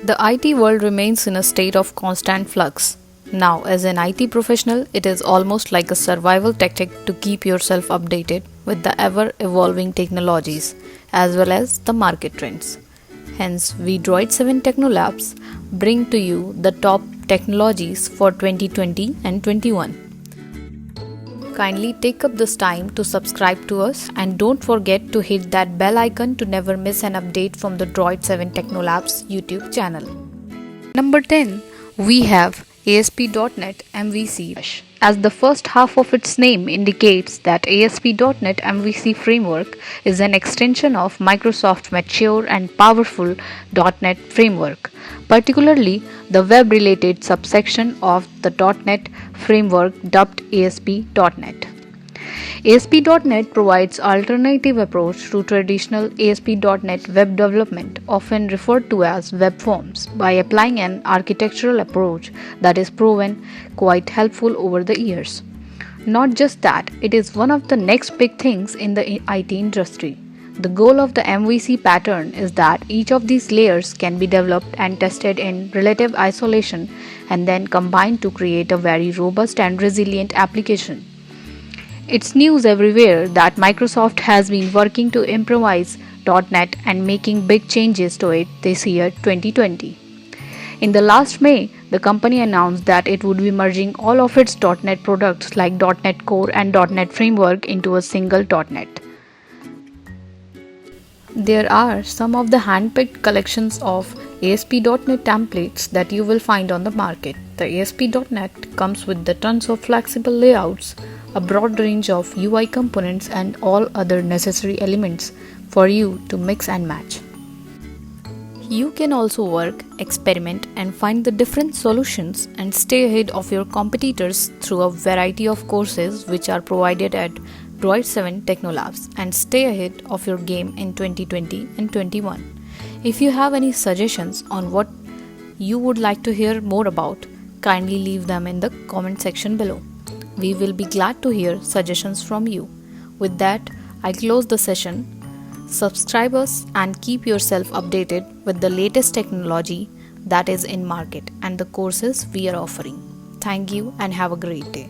The IT world remains in a state of constant flux. Now, as an IT professional, it is almost like a survival tactic to keep yourself updated with the ever evolving technologies as well as the market trends. Hence, we Droid 7 Technolabs bring to you the top technologies for 2020 and 21. Kindly take up this time to subscribe to us and don't forget to hit that bell icon to never miss an update from the Droid 7 Technolabs YouTube channel. Number 10, we have ASP.NET MVC. As the first half of its name indicates that ASP.NET MVC framework is an extension of Microsoft's mature and powerful .NET framework, particularly the web-related subsection of the .NET framework dubbed ASP.NET. ASP.NET provides alternative approach to traditional ASP.NET web development, often referred to as web forms, by applying an architectural approach that is proven quite helpful over the years. Not just that, it is one of the next big things in the IT industry. The goal of the MVC pattern is that each of these layers can be developed and tested in relative isolation and then combined to create a very robust and resilient application. It's news everywhere that Microsoft has been working to improvise .NET and making big changes to it this year 2020. In the last May, the company announced that it would be merging all of its .NET products like .NET Core and .NET Framework into a single .NET. There are some of the hand-picked collections of ASP.NET templates that you will find on the market. The ASP.NET comes with the tons of flexible layouts, a broad range of UI components and all other necessary elements for you to mix and match. You can also work, experiment and find the different solutions and stay ahead of your competitors through a variety of courses which are provided at Droid 7 Technolabs and stay ahead of your game in 2020 and 21. If you have any suggestions on what you would like to hear more about, kindly leave them in the comment section below. We will be glad to hear suggestions from you. With that, I close the session. Subscribe us and keep yourself updated with the latest technology that is in market and the courses we are offering. Thank you and have a great day.